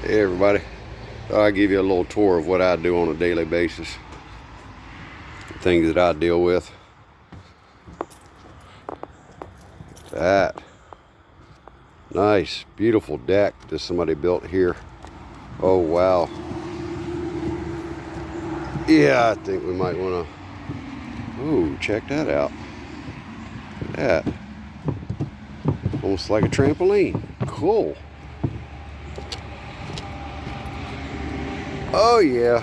Hey everybody, I'll give you a little tour of what I do on a daily basis, things that I deal with. That nice, beautiful deck that somebody built here. Oh wow. Yeah, I think we might want to. Ooh, check that out. That almost like a trampoline. Cool. Oh yeah.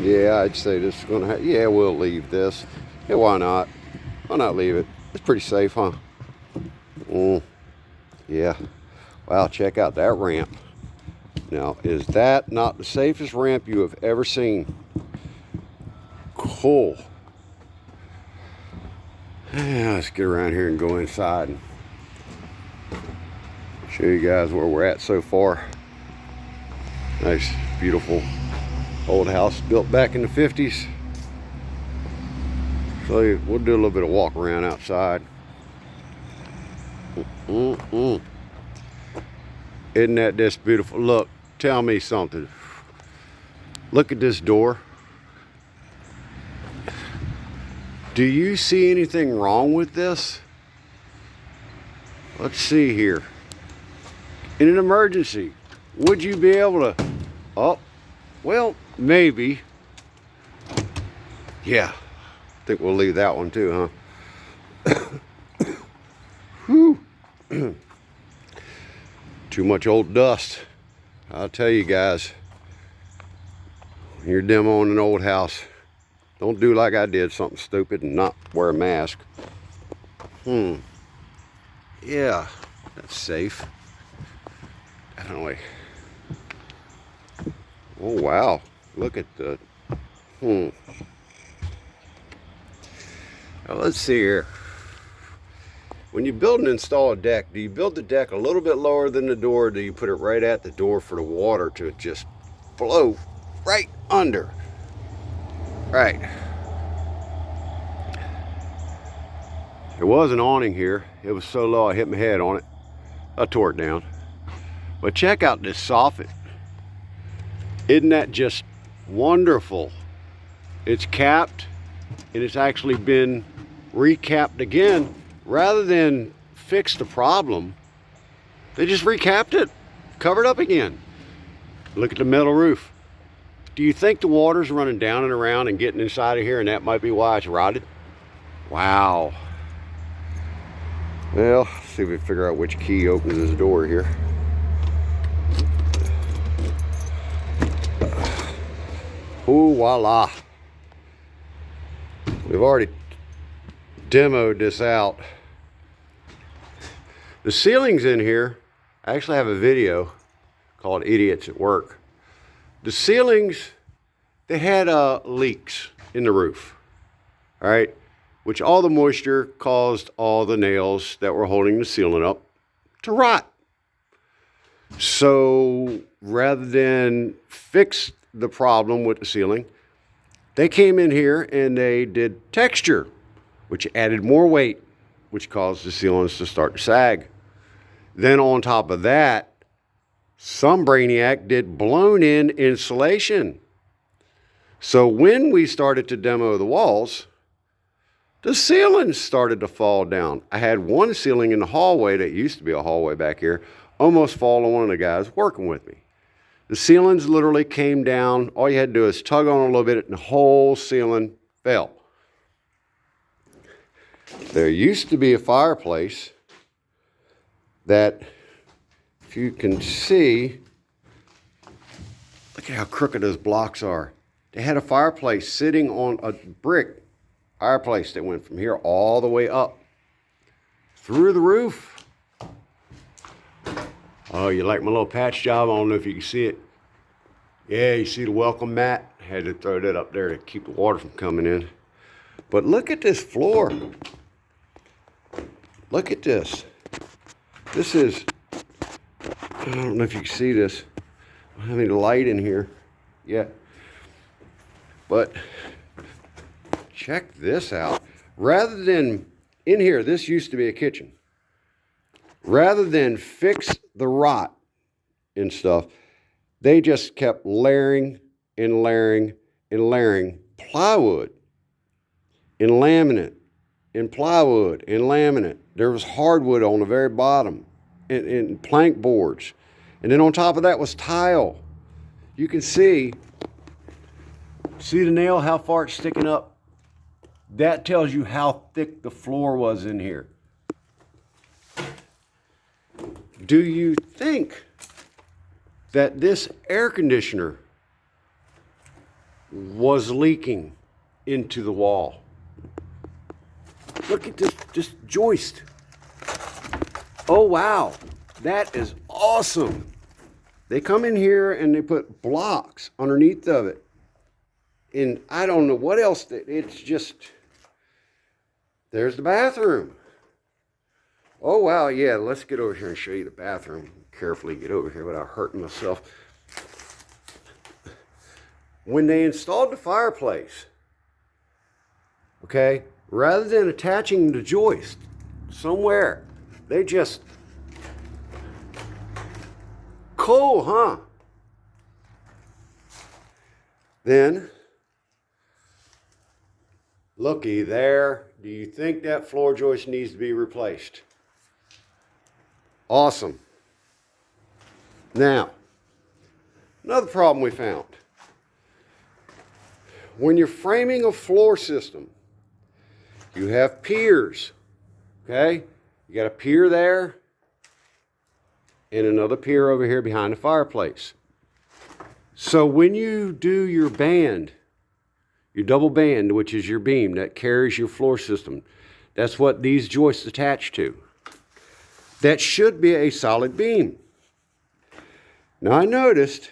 Yeah, I'd say this is gonna have. Yeah, we'll leave this. Yeah, why not? Why not leave it? It's pretty safe, huh? Yeah. Wow, check out that ramp. Now, is that not the safest ramp you have ever seen? Cool. Yeah, let's get around here and go inside and show you guys where we're at so far. Nice, beautiful old house built back in the 50s. So we'll do a little bit of walk around outside. Isn't that just beautiful? Look, tell me something. Look at this door. Do you see anything wrong with this? Let's see here. In an emergency, would you be able to? Oh, well, maybe. Yeah, I think we'll leave that one too, huh? Whew. Too much old dust. I'll tell you guys, when you're demoing an old house, don't do like I did, something stupid, and not wear a mask. Yeah, that's safe. Definitely. Oh wow, look at the, Now, let's see here. When you build and install a deck, do you build the deck a little bit lower than the door, or do you put it right at the door for the water to just flow right under? Right. There was an awning here. It was so low I hit my head on it. I tore it down. But check out this soffit. Isn't that just wonderful? It's capped, and it's actually been recapped again. Rather than fix the problem, they just recapped it, covered up again. Look at the metal roof. Do you think the water's running down and around and getting inside of here, and that might be why it's rotted? Wow. Well, let's see if we can figure out which key opens this door here. Ooh, voila. We've already demoed this out. The ceilings in here, I actually have a video called Idiots at Work. The ceilings, they had leaks in the roof, all right, which all the moisture caused all the nails that were holding the ceiling up to rot. So rather than fix the problem with the ceiling, they came in here and they did texture, which added more weight, which caused the ceilings to start to sag. Then on top of that, some brainiac did blown-in insulation. So when we started to demo the walls, the ceilings started to fall down. I had one ceiling in the hallway that used to be a hallway back here almost fall on one of the guys working with me. The ceilings literally came down. All you had to do is tug on a little bit and the whole ceiling fell. There used to be a fireplace that, if you can see, look at how crooked those blocks are. They had a fireplace sitting on a brick fireplace that went from here all the way up through the roof. Oh, you like my little patch job? I don't know if you can see it. Yeah, you see the welcome mat? Had to throw that up there to keep the water from coming in. But look at this floor. Look at this. This is, I don't know if you can see this. I don't have any light in here yet. But check this out. Rather than, in here, this used to be a kitchen. Rather than fix the rot and stuff. They just kept layering and layering and layering plywood and laminate and plywood and laminate. There was hardwood on the very bottom and plank boards. And then on top of that was tile. You can see the nail, how far it's sticking up? That tells you how thick the floor was in here. Do you think that this air conditioner was leaking into the wall? Look at this joist. Oh wow, that is awesome. They come in here and they put blocks underneath of it. And I don't know what else, it's just, there's the bathroom. Oh wow, yeah, let's get over here and show you the bathroom. Carefully get over here without hurting myself. When they installed the fireplace, okay, rather than attaching the joist somewhere, they just, cool, huh? Then, looky there. Do you think that floor joist needs to be replaced? Awesome. Now, another problem we found. When you're framing a floor system, you have piers, okay? You got a pier there and another pier over here behind the fireplace. So when you do your band, your double band, which is your beam that carries your floor system, that's what these joists attach to. That should be a solid beam. Now I noticed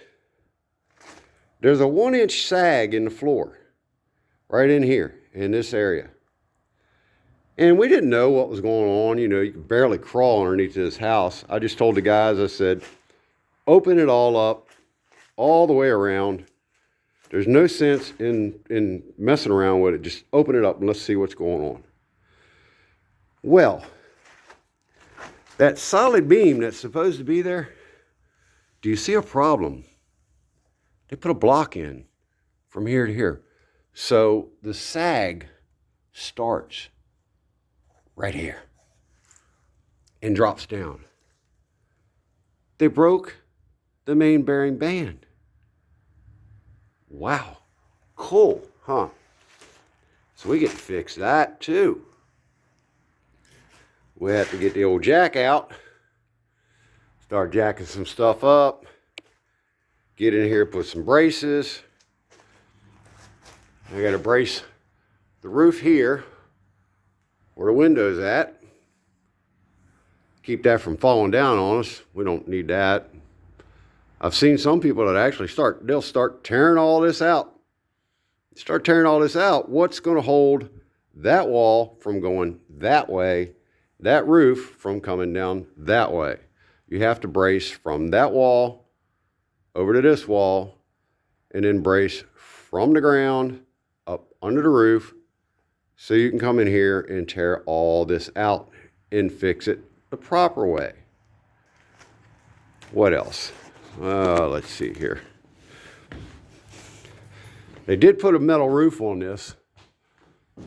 there's a 1-inch sag in the floor, right in here, in this area. And we didn't know what was going on. You know, you could barely crawl underneath this house. I just told the guys, I said, open it all up, all the way around. There's no sense in messing around with it. Just open it up and let's see what's going on. Well, that solid beam that's supposed to be there, do you see a problem? They put a block in from here to here. So the sag starts right here and drops down. They broke the main bearing band. Wow, cool, huh? So we get to fix that too. We have to get the old jack out, start jacking some stuff up, get in here, put some braces. I got to brace the roof here where the window's at. Keep that from falling down on us. We don't need that. I've seen some people that actually they'll start tearing all this out. Start tearing all this out. What's going to hold that wall from going that way, that roof from coming down that way? You have to brace from that wall over to this wall, and then brace from the ground up under the roof, so you can come in here and tear all this out and fix it the proper way. What else? Let's see here. They did put a metal roof on this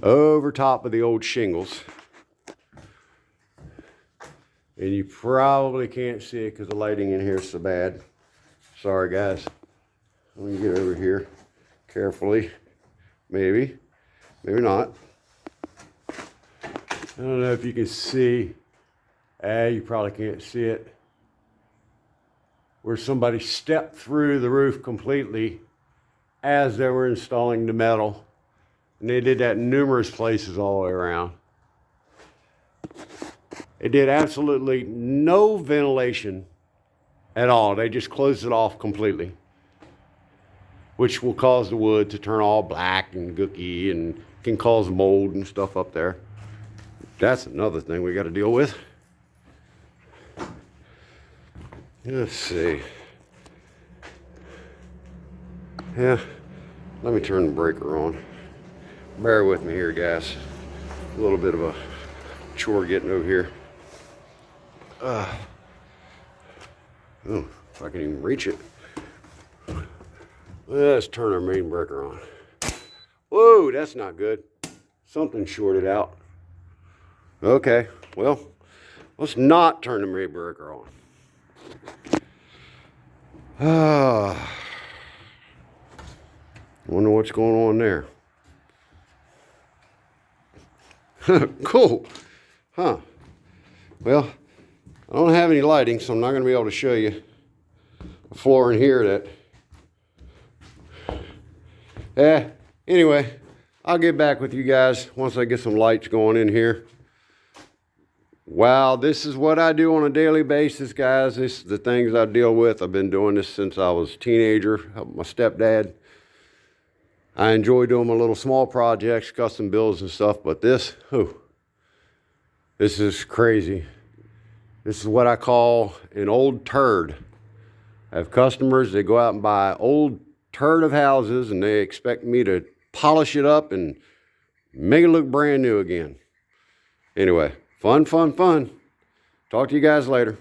over top of the old shingles. And you probably can't see it because the lighting in here is so bad. Sorry guys. Let me get over here carefully. Maybe, maybe not. I don't know if you can see. You probably can't see it. Where somebody stepped through the roof completely as they were installing the metal. And they did that in numerous places all the way around. It did absolutely no ventilation at all. They just closed it off completely, which will cause the wood to turn all black and gooky and can cause mold and stuff up there. That's another thing we got to deal with. Let's see. Yeah, let me turn the breaker on. Bear with me here, guys. A little bit of a chore getting over here. Oh, If I can even reach it. Let's turn our main breaker on. Whoa, that's not good. Something shorted out. Okay, well, let's not turn the main breaker on. Wonder what's going on there. Cool. Huh. Well, I don't have any lighting, so I'm not going to be able to show you the floor in here that... Anyway, I'll get back with you guys once I get some lights going in here. Wow, this is what I do on a daily basis, guys. This is the things I deal with. I've been doing this since I was a teenager, helping my stepdad. I enjoy doing my little small projects, custom builds and stuff, but this is crazy. This is what I call an old turd. I have customers, they go out and buy old turd of houses and they expect me to polish it up and make it look brand new again. Anyway, fun. Talk to you guys later.